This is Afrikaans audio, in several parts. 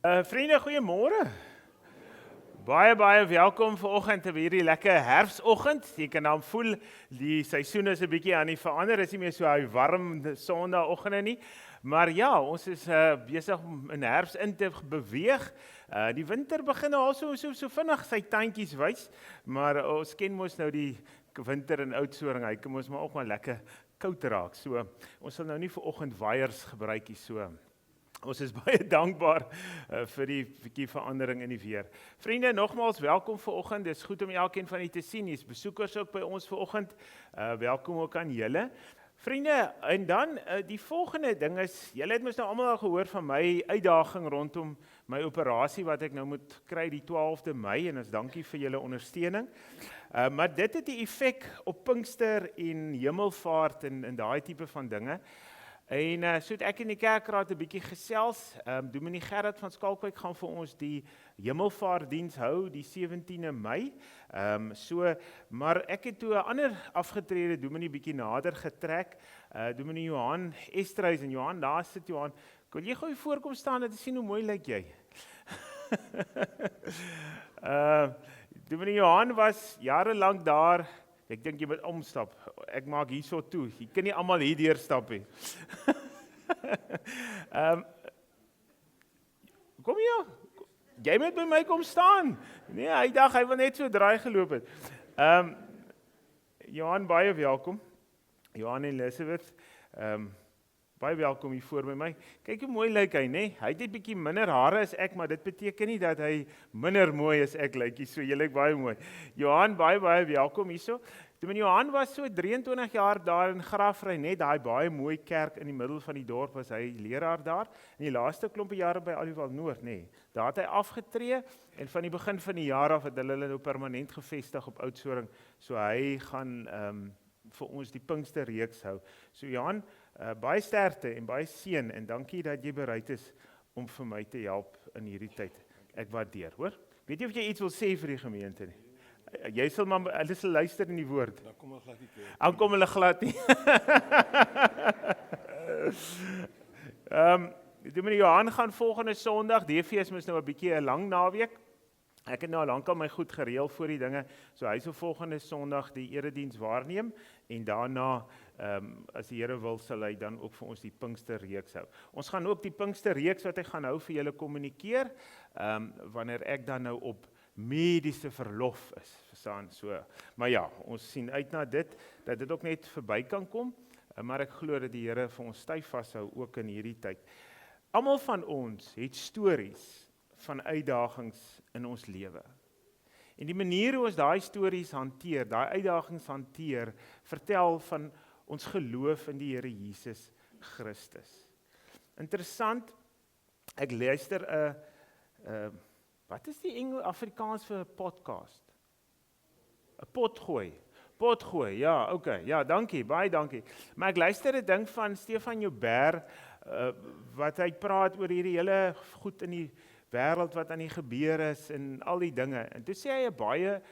Vriende, goeiemôre. Baie welkom vanoggend op hierdie lekker herfsoggend. Jy kan dan voel die seisoen is 'n bietjie aan die verander. Is nie meer so hy warm Sondagoggende nie. Maar ja, ons is besig om in herfs in te beweeg. Die winter begin al so vinnig sy tandjies wys, maar ons ken mos nou die winter in Oudtshoorn. Hy kan mos maar ook maar lekker koud raak. So ons sal nou nie vanoggend waiers gebruik nie so. Ons is baie dankbaar vir die bietjie verandering in die weer. Vriende, nogmaals welkom vanoggend. Dit is goed om elkeen van julle te sien. Hier's besoekers ook by ons vanoggend. Welkom ook aan julle. Vriende, en dan die volgende ding is, julle het mos nou almal al gehoor van my uitdaging rondom my operasie wat ek nou moet kry die 12de Mei en ons dankie vir julle ondersteuning. Maar dit het 'n effek op Pinkster en Hemelvaart en daai tipe van dinge. En so het ek in die kerkraad 'n bietjie gesels. Dominee Gerard van Skalkwyk gaan vir ons die Hemelvaartdiens hou die 17de Mei. Maar ek het toe 'n ander afgetrede dominee bietjie nader getrek. Dominee Johan Estreys en Johan, daar sit Johan. Kon jy gou voorkom staan en sien hoe mooi lyk jy? Dominee Johan was jarelank daar. Ek dink jy moet omstap. Ek maak hierso toe. Jy kan nie almal hier deur stap nie. Kom hier. Jy moet by my kom staan. Nee, hy wil net so draai geloop het. Johan, baie welkom. Johan en Elizabeth. Baie welkom hier voor by my. Kyk hoe mooi lyk hy, né? Hy het 'n bietjie minder hare as ek, maar dit beteken nie dat hy minder mooi as ek lyk nie. So jy lyk baie mooi. Johan, baie welkom hierso. Toe Johan was so 23 jaar daar in Grafry, net daai baie mooi kerk in die middel van die dorp, was hy leraar daar. In die laaste klompie jare by Aliwal Noord, né? Daar het hy afgetree en van die begin van die jaar af het hulle nou permanent gevestig op Oudtshoorn. So hy gaan vir ons die Pinksterreeks hou. So Johan, baie sterkte en baie seën en dankie dat jy bereid is om vir my te help in hierdie tyd. Ek waardeer, hoor. Weet jy of jy iets wil sê vir die gemeente nie? Jy sal maar hulle sal luister in die woord. Dan kom hulle glad nie. Dan kom hulle glad nie. Dominee Johan gaan volgende Sondag. DV is mos nou 'n bietjie 'n lang naweek. Ek het nou lankal my goed gereël vir die dinge. So hy sal volgende Sondag die erediens waarneem en daarna as die Here wil sal hy dan ook vir ons die Pinksterreeks hou. Ons gaan ook die Pinksterreeks wat hy gaan hou vir julle kommunikeer wanneer ek dan nou op mediese verlof is, verstaan so. Maar ja, ons sien uit na dit, dat dit ook net verby kan kom, maar ek glo dat die Here vir ons styf vashou ook in hierdie tyd. Almal van ons het stories van uitdagings in ons lewe. En die manier hoe ons daai stories hanteer, daai uitdagings hanteer, vertel van ons geloof in die Here Jesus Christus. Interessant, ek luister wat is die Afrikaans vir 'n podcast? 'n potgooi. Potgooi, ja, okay. Ja, dankie, baie dankie. Maar ek luister 'n ding van Stefan Joubert wat hy praat oor hierdie hele goed in die wêreld wat aan die gebeur is en al die dinge. En toe sê hy 'n baie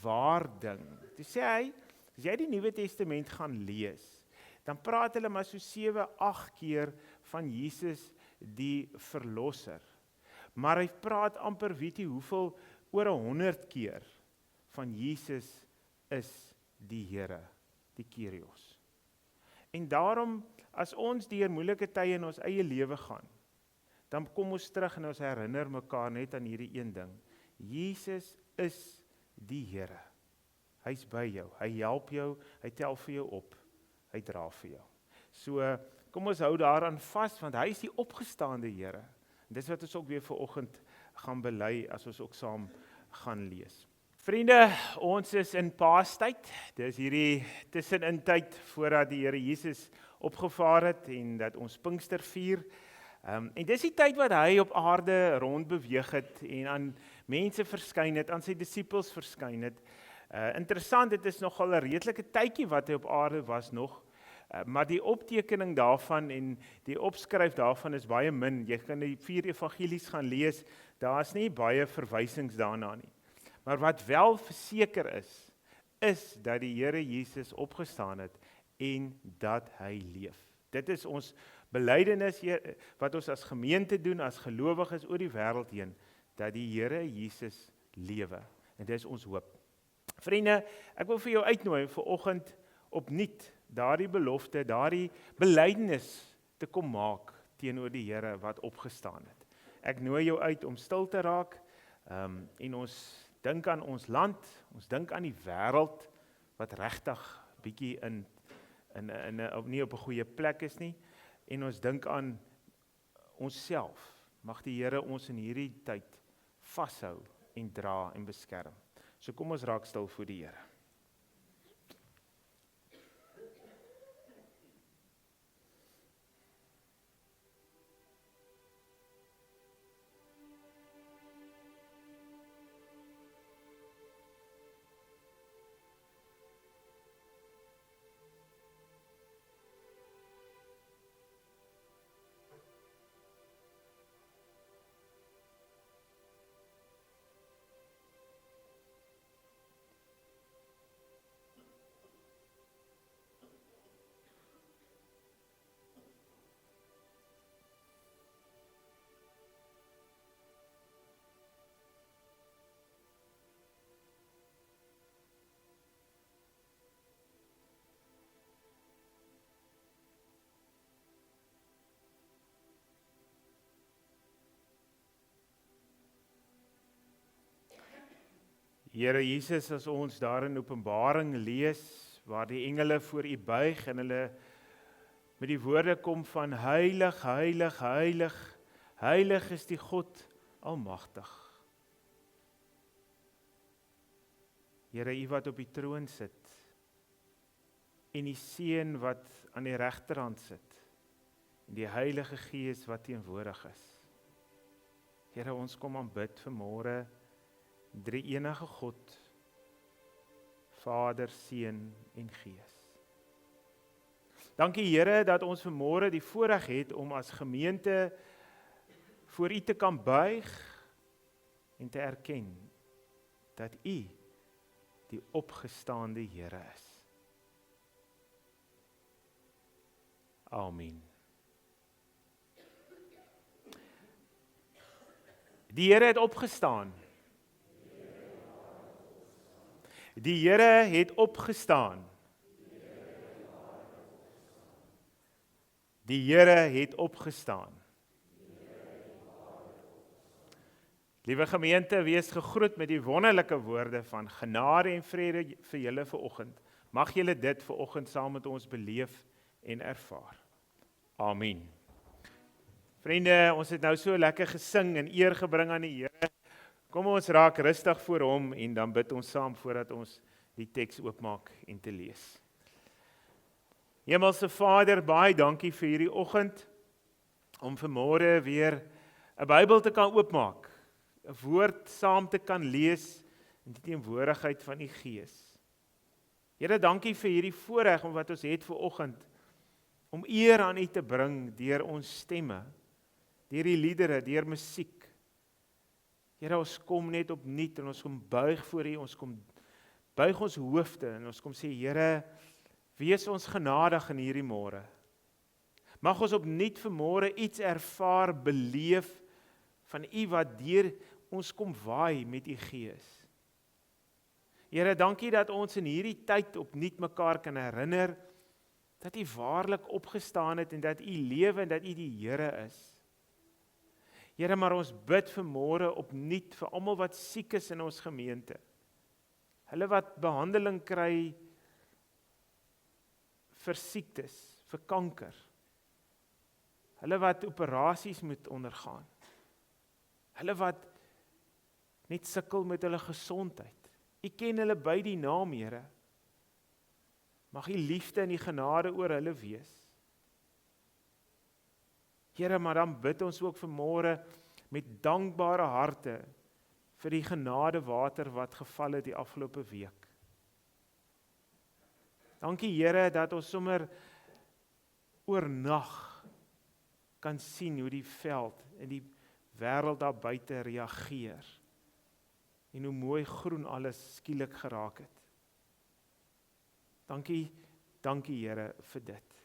waar ding. Toe sê hy, as jy die Nuwe Testament gaan lees, dan praat hulle maar so 7-8 keer van Jesus die verlosser. Maar hy praat amper weet jy hoeveel oor 100 keer van Jesus is die Here, die Kyrios. En daarom as ons deur moeilike tye in ons eie lewe gaan, dan kom ons terug en ons herinner mekaar net aan hierdie een ding. Jesus is die Here. Hy's by jou, hy help jou, hy tel vir jou op, hy dra vir jou. So kom ons hou daaraan vas want hy is die opgestaande Here. Dis wat ons ook weer vanoggend gaan bely as ons ook saam gaan lees. Vriende, ons is in Paastyd. Dis hierdie tussenin tyd voordat die Here Jesus opgevaar het en dat ons Pinkster vier. En dis die tyd wat hy op aarde rondbeweeg het en aan mense verskyn het, aan sy disippels verskyn het. Interessant, dit is nogal 'n redelike tydjie wat hy op aarde was nog. Maar die optekening daarvan en die opskryf daarvan is baie min. Jy kan die 4 evangelies gaan lees, daar is nie baie verwysings daarna nie. Maar wat wel verseker is dat die Here Jesus opgestaan het en dat hy leef. Dit is ons Belydenis wat ons as gemeente doen, as gelowiges oor die wêreld heen, dat die Here Jesus lewe. En dis ons hoop. Vriende, ek wil vir jou uitnooi vanoggend opnuut daardie belofte, daardie belydenis te kom maak teenoor die Here wat opgestaan het. Ek nooi jou uit om stil te raak en ons dink aan ons land, ons dink aan die wêreld wat regtig bietjie nie op 'n goeie plek is nie, en ons dink aan onsself. Mag die Here ons in hierdie tyd vashou en dra en beskerm. So kom ons raak stil voor die Here. Here Jesus, as ons daar in Openbaring lees, waar die engele voor U buig en hulle met die woorde kom van heilig, heilig, heilig, heilig is die God almagtig. Here, U wat op die troon sit, en die Seun wat aan die regterhand sit, en die Heilige Gees wat teenwoordig is. Here, ons kom aanbid vanmôre drie enige God, Vader, Seun en Gees. Dankie Here dat ons vanmôre die voorreg het om as gemeente voor U te kan buig en te erken dat U die opgestaande Here is. Amen. Die Here het opgestaan. Die Here het opgestaan. Die Here het opgestaan. Liewe gemeente, wees gegroet met die wonderlike woorde van genade en vrede vir julle vanoggend. Mag julle dit vanoggend saam met ons beleef en ervaar. Amen. Vriende, ons het nou so lekker gesing en eer gebring aan die Here. Kom ons raak rustig voor hom en dan bid ons saam voordat ons die teks oopmaak en te lees. Hemelse Vader, baie dankie vir hierdie oggend om vanmôre weer 'n Bybel te kan oopmaak, 'n woord saam te kan lees in die teenwoordigheid van U Gees. Here, dankie vir hierdie voorreg om wat ons het vanoggend om eer aan U te bring deur ons stemme, deur die liedere, deur musiek. Here, ons kom net opnuut en ons kom buig voor U, ons kom buig ons hoofde en ons kom sê, Here, wees ons genadig in hierdie môre. Mag ons opnuut vanmôre iets ervaar, beleef van U wat deur ons kom waai met U Gees. Here, dankie dat ons in hierdie tyd opnuut mekaar kan herinner dat U waarlik opgestaan het en dat U lewe en dat U die Here is. Here, maar ons bid vanmôre opnuut vir almal wat siek is in ons gemeente. Hulle wat behandeling kry vir siektes, vir kanker. Hulle wat operasies moet ondergaan. Hulle wat net sukkel met hulle gesondheid. U ken hulle by die naam, Here. Mag U liefde en U genade oor hulle wees. Here, maar dan bid ons ook vanmôre met dankbare harte vir die genadewater wat geval het die afgelope week. Dankie Here dat ons sommer oornag kan sien hoe die veld en die wêreld daar buite reageer en hoe mooi groen alles skielik geraak het. Dankie Here vir dit.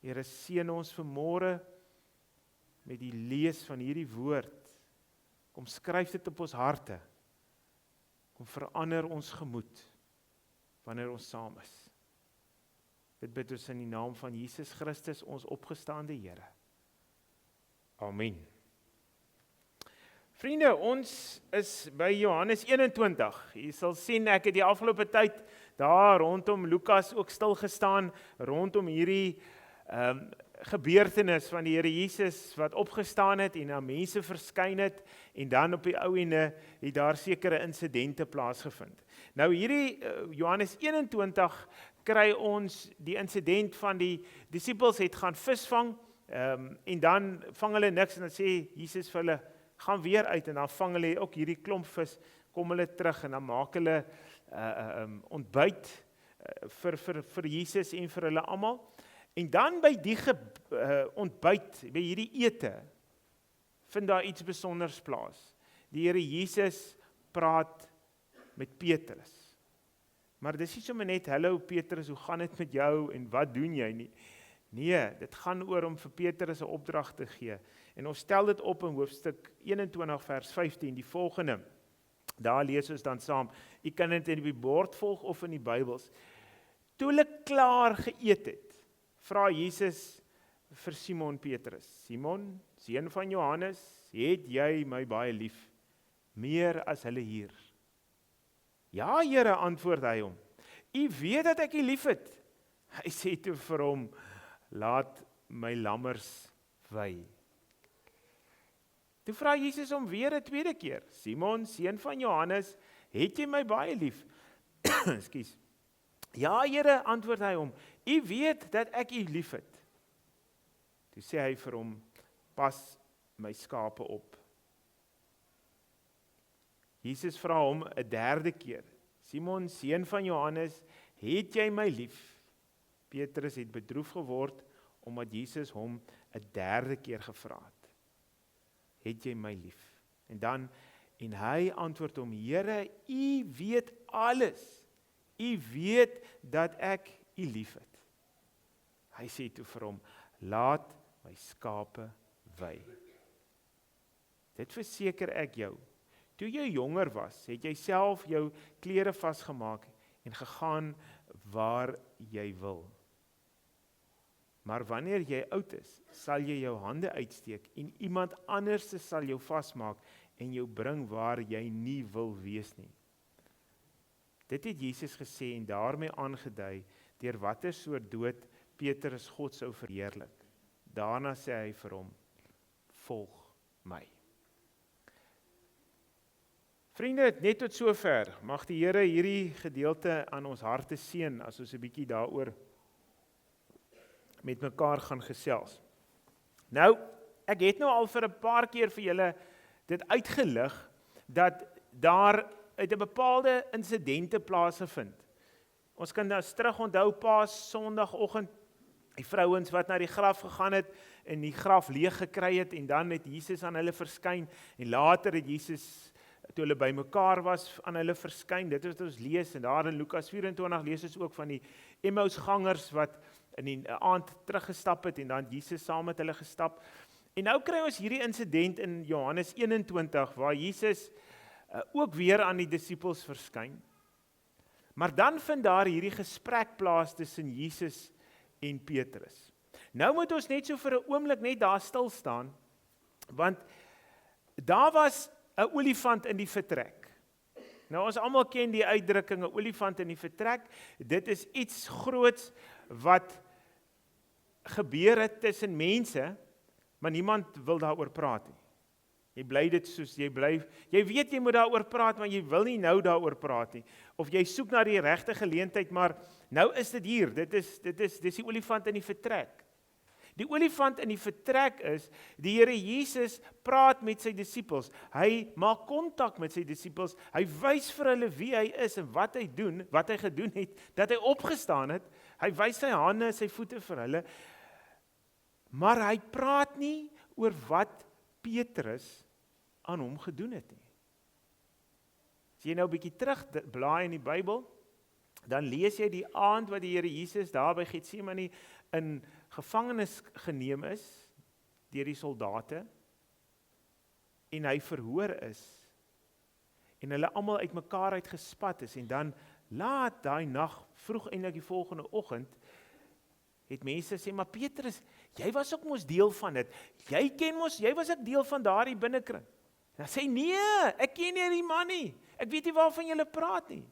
Here, seën ons vanmôre met die lees van hierdie woord. Kom skryf dit op ons harte. Kom verander ons gemoed wanneer ons saam is. Dit bid ons in die naam van Jesus Christus, ons opgestaande Here. Amen. Vriende, ons is by Johannes 21. Jy sal sien, ek het die afgelope tyd daar rondom Lukas ook stil gestaan, rondom hierdie gebeurtenis van die Here Jesus wat opgestaan het en aan mense verskyn het, en dan op die ou ende het daar sekere insidente plaasgevind. Nou hierdie Johannes 21 kry ons die insident van die disippels het gaan visvang, en dan vang hulle niks, en dan sê Jesus vir hulle, gaan weer uit, en dan vang hulle ook hierdie klomp vis, kom hulle terug, en dan maak hulle ontbyt vir Jesus en vir hulle almal. En dan by die ontbyt, by hierdie ete, vind daar iets besonders plaas. Die Here Jesus praat met Petrus. Maar dis nie sommer net, hallo Petrus, hoe gaan dit met jou en wat doen jy nie? Nee, dit gaan oor om vir Petrus 'n opdrag te gee. En ons stel dit op in hoofstuk 21 vers 15, die volgende. Daar lees ons dan saam. U kan dit in die bord volg of in die Bybels. Toe hulle klaar geëet het, vra Jesus vir Simon Petrus, Simon, seun van Johannes, het jy my baie lief, meer as hulle hier? Ja, Here, antwoord hy hom, u weet dat ek u lief het. Hy sê toe vir hom, laat my lammers wei. Toe vra Jesus hom weer 'n tweede keer, Simon, seun van Johannes, het jy my baie lief? Ekskuus. Ja, Here, antwoord hy hom, u weet dat ek u liefhet. Toe sê hy vir hom, pas my skape op. Jesus vra hom 'n derde keer, Simon, seun van Johannes, het jy my lief? Petrus het bedroef geword, omdat Jesus hom 'n derde keer gevra het. Het jy my lief? En hy antwoord hom, Here, u weet alles. U weet dat ek u liefhet. Hy sê toe vir hom, laat my skape wei. Dit verseker ek jou, toe jy jonger was, het jy self jou klere vasgemaak en gegaan waar jy wil. Maar wanneer jy oud is, sal jy jou hande uitsteek en iemand anders sal jou vasmaak en jou bring waar jy nie wil wees nie. Dit het Jesus gesê en daarmee aangedui, deur watter soort dood Petrus God sou verheerlik. Daarna sê hy vir hom, volg my. Vriende, net tot sover, mag die Here hierdie gedeelte aan ons harte seën, as ons 'n bietjie daaroor met mekaar gaan gesels. Nou, ek het nou al vir 'n paar keer vir julle dit uitgelig, dat daar uit 'n bepaalde insidente plaasgevind. Ons kan nou terug onthou, Paas Sondagoggend, die vrouens wat na die graf gegaan het, en die graf leeg gekry het, en dan het Jesus aan hulle verskyn, en later het Jesus, toe hulle bymekaar was, aan hulle verskyn. Dit is wat ons lees, en daar in Lukas 24 lees ons ook van die Emmausgangers, wat in die aand teruggestap het, en dan Jesus saam met hulle gestap. En nou kry ons hierdie insident in Johannes 21, waar Jesus ook weer aan die disippels verskyn. Maar dan vind daar hierdie gesprek plaas tussen Jesus en Petrus. Nou moet ons net so vir 'n oomblik net daar stil staan, want daar was 'n olifant in die vertrek. Nou ons almal ken die uitdrukking 'n olifant in die vertrek. Dit is iets groots wat gebeur het tussen mense, maar niemand wil daaroor praat nie. Jy bly dit soos jy weet jy moet daaroor praat, maar jy wil nie nou daaroor praat nie. Of jy soek na die regte geleentheid, maar nou is dit hier. Dis die olifant in die vertrek. Die olifant in die vertrek is, die Here Jesus praat met sy disippels. Hy maak kontak met sy disippels. Hy wys vir hulle wie hy is en wat hy doen, wat hy gedoen het, dat hy opgestaan het. Hy wys sy hande en sy voete vir hulle. Maar hy praat nie oor wat Petrus aan hom gedoen het nie. As jy nou 'n bietjie terugblaai in die Bybel, dan lees jy die aand wat die Here Jesus daar by Getsemane in gevangenis geneem is deur die soldate en hy verhoor is en hulle almal uitmekaar uitgespat is en dan laat daai nag, vroeg eintlik die volgende oggend, het mense sê, maar Petrus, jy was ook mos deel van dit. Jy was ook deel van daardie binnekring. En hy sê, nee, ek ken nie die man nie. Ek weet nie waarvan julle praat nie.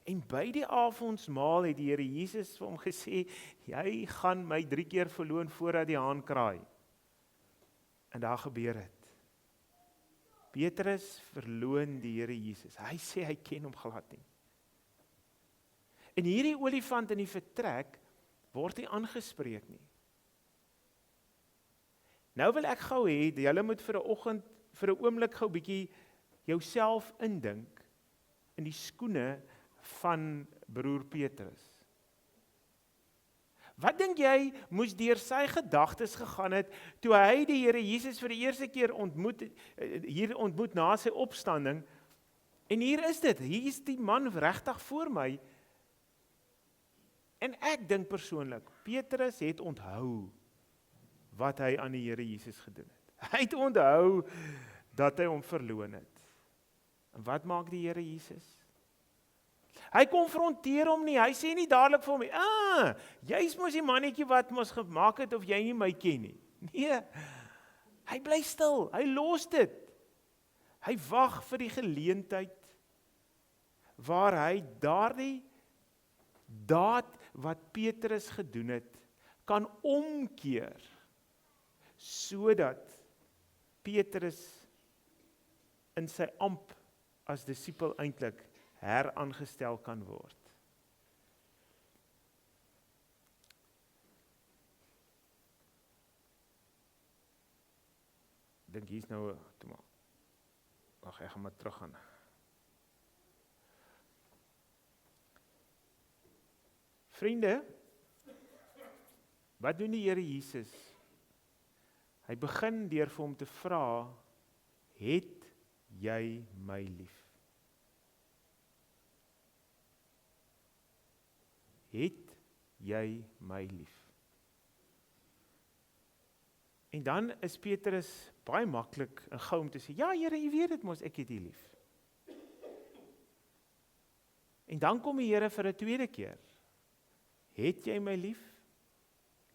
En by die avondsmaal het die Here Jesus vir hom gesê, jy gaan my 3 keer verloon voordat die haan kraai. En daar gebeur het. Petrus verloon die Here Jesus. Hy sê hy ken hom glad nie. En hierdie olifant in die vertrek word nie aangespreek nie. Nou wil ek gou hê, julle moet vir 'n oomblik gou bietjie jouself indink in die skoene van broer Petrus. Wat dink jy moes deur sy gedagtes gegaan het toe hy die Here Jesus vir die eerste keer ontmoet na sy opstanding? En hier is dit, hier is die man regtig voor my. En ek dink persoonlik, Petrus het onthou wat hy aan die Here Jesus gedoen het. Hy het onthou dat hy hom verloon het. En wat maak die Here Jesus? Hy konfronteer hom nie, hy sê nie dadelik vir hom, jy's mos die mannetjie wat mos gemaak het of jy nie my ken nie. Nee, hy bly stil, hy los dit. Hy wag vir die geleentheid waar hy daardie daad wat Petrus gedoen het, kan omkeer, sodat Petrus in sy amp as disipel eintlik heraangestel kan word. Ek dink hier's nou, wag, ek gaan maar terug gaan. Vriende, wat doen die Here Jesus? Hy begin deur vir hom te vra, het jy my lief? Het jy my lief? En dan is Petrus baie maklik en gou om te sê, ja Here, U weet dit mos, ek het U lief. En dan kom die Here vir 'n tweede keer. Het jy my lief?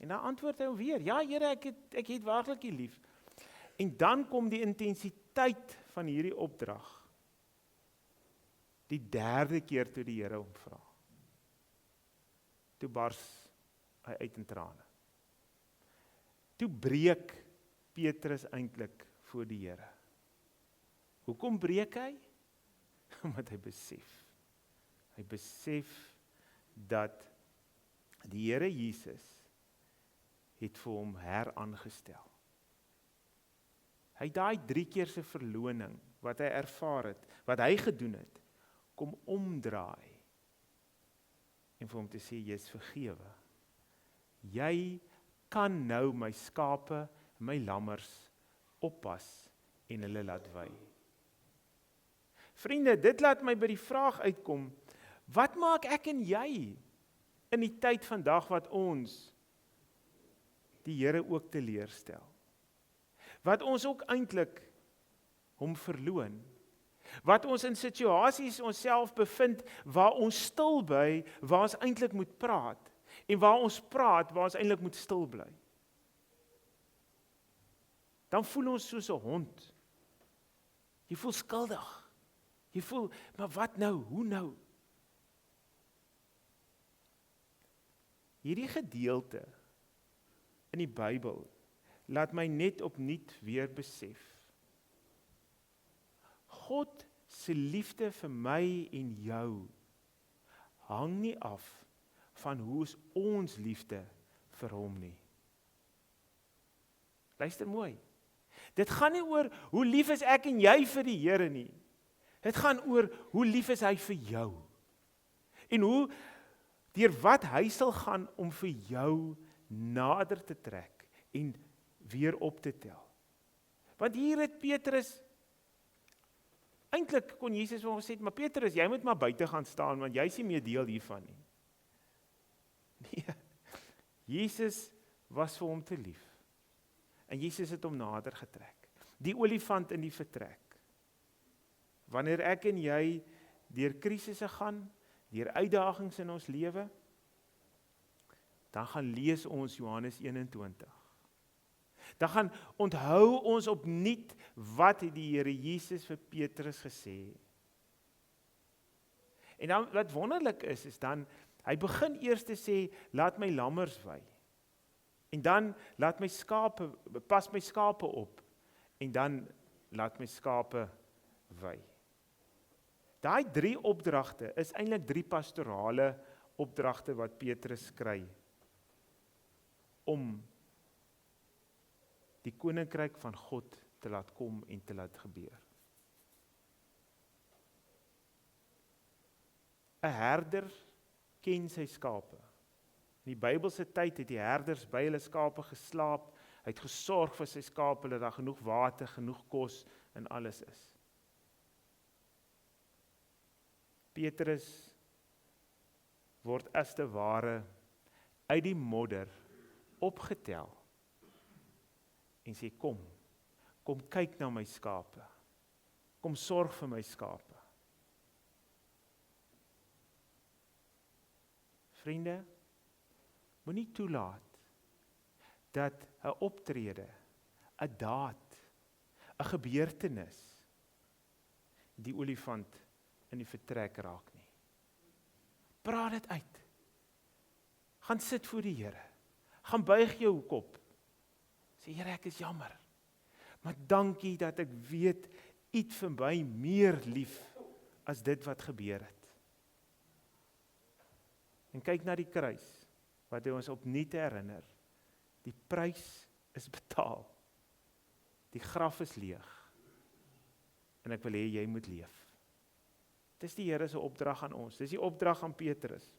En dan antwoord hy weer, ja Here, ek het werklik U lief. En dan kom die intensiteit van hierdie opdrag. Die derde keer toe die Here hom vra. Toe bars hy uit in trane. Toe breek Petrus eintlik voor die Here. Hoekom breek hy? Omdat hy besef. Hy besef dat die Here Jesus het vir hom heraangestel. Hy daai 3 keer se verloning wat hy ervaar het, wat hy gedoen het, kom omdraai en vir hom te sê, jy is vergewe. Jy kan nou my skape, my lammers oppas en hulle laat wei. Vriende, dit laat my by die vraag uitkom, wat maak ek en jy in die tyd vandag wat ons die Here ook teleurstel? Wat ons ook eintlik hom verloon? Wat ons in situasies onsself bevind waar ons stil bly, waar ons eintlik moet praat, en waar ons praat, waar ons eintlik moet stil bly. Dan voel ons soos 'n hond. Jy voel skuldig. Jy voel, maar wat nou? Hoe nou? Hierdie gedeelte in die Bybel laat my net opnuut weer besef. God se liefde vir my en jou hang nie af van hoe is ons liefde vir hom nie. Luister mooi. Dit gaan nie oor hoe lief is ek en jy vir die Here nie. Dit gaan oor hoe lief is hy vir jou. En hoe deur wat hy sal gaan om vir jou nader te trek en weer op te tel. Want hier het Petrus, eintlik kon Jesus vir hom gesê, maar Petrus, jy moet maar buite gaan staan, want jy is nie meer deel hiervan nie. Nee, Jesus was vir hom te lief. En Jesus het hom nader getrek. Die olifant in die vertrek. Wanneer ek en jy deur krisisse gaan, deur uitdagings in ons lewe, dan gaan lees ons Johannes 21. Dan gaan onthou ons opnuut wat het die Here Jesus vir Petrus gesê. En dan wat wonderlik is dan, hy begin eers te sê, laat my lammers wei. En dan laat my skape, pas my skape op. En dan laat my skape wei. Daai 3 opdragte is eintlik 3 pastorale opdragte wat Petrus kry om die koninkryk van God te laat kom en te laat gebeur. 'n Herder ken sy skape. In die Bybelse tyd het die herders by hulle skape geslaap, hy het gesorg vir sy skape, dat daar genoeg water, genoeg kos en alles is. Petrus word as te ware uit die modder opgetel en sê, kom kyk na my skape, kom sorg vir my skape. Vriende, moenie toelaat dat 'n optrede, 'n daad, 'n gebeurtenis die olifant in die vertrek raak nie. Praat dit uit. Gaan sit voor die Here. Gaan buig jou kop. Sê, Here, ek is jammer. Maar dankie dat ek weet, U het vir my meer lief as dit wat gebeur het. En kyk na die kruis, wat hy ons opnuut herinner. Die prys is betaal. Die graf is leeg. En ek wil hê jy moet leef. Dis die Here se opdrag aan ons. Dis die opdrag aan Petrus.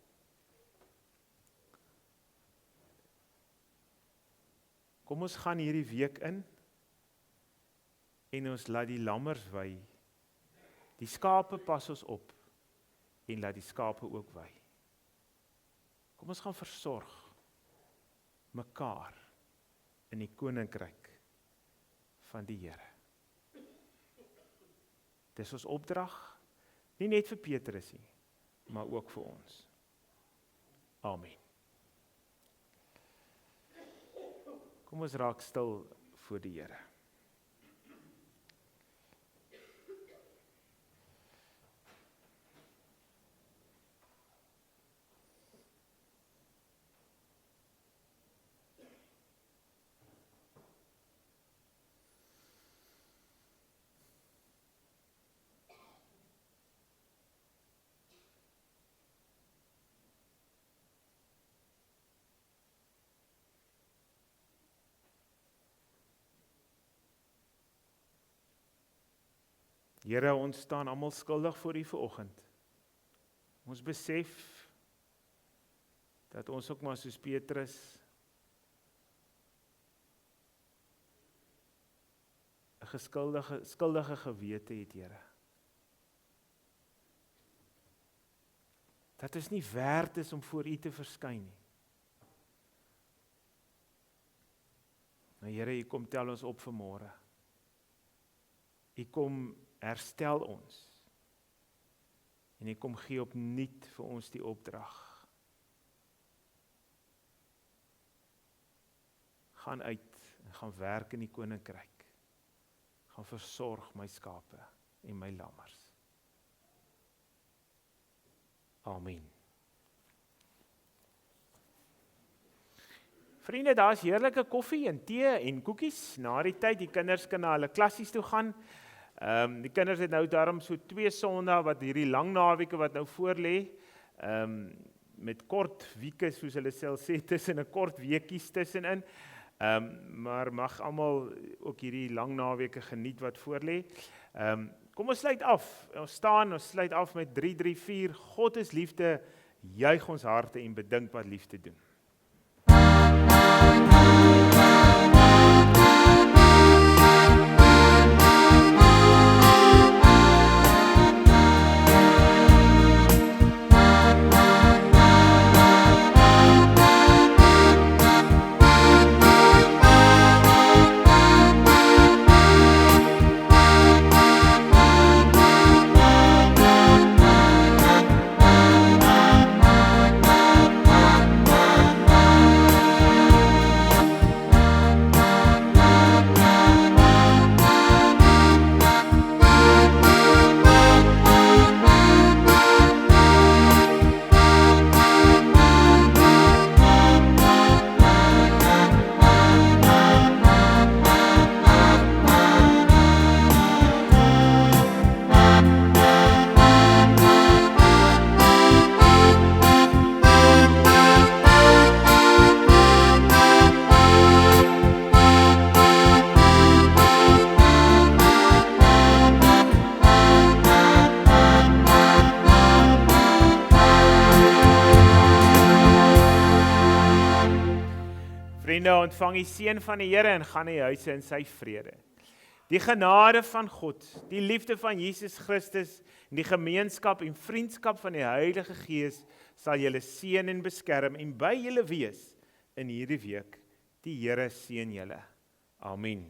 Kom ons gaan hierdie week in en ons laat die lammers wei. Die skape pas ons op en laat die skape ook wei. Kom ons gaan versorg mekaar in die koninkryk van die Here. Dis ons opdrag, nie net vir Petrus nie, maar ook vir ons. Amen. Kom ons raak stil voor die Here. Here, ons staan almal skuldig voor U vanoggend. Ons besef dat ons ook maar soos Petrus 'n skuldige gewete het, Here. Dat is nie werd is om voor U te verskyn nie. Maar Here, U kom tel ons op vanmôre. U kom herstel ons. En U kom gee opnuut vir ons die opdrag. Gaan uit en gaan werk in die koninkryk. Gaan versorg my skape en my lammers. Amen. Vriende, daar is heerlike koffie en tee en koekies. Na die tyd, die kinders kan na hulle klassies toe gaan. Die kinders het nou daarom so 2 Sondae wat hierdie lang naweke wat nou voor lê, met kort wieke soos hulle self sê, tussen 'n kort weekies tussenin. Maar mag almal ook hierdie lang naweke geniet wat voor lê. Kom ons sluit af. Ons sluit af met 334. God is liefde, juig ons harte en bedink wat liefde doen. En ontvang die seën van die Here en gaan na die huise in sy vrede. Die genade van God, die liefde van Jesus Christus, en die gemeenskap en vriendskap van die Heilige Gees sal julle seën en beskerm en by julle wees in hierdie week. Die Here seën julle. Amen.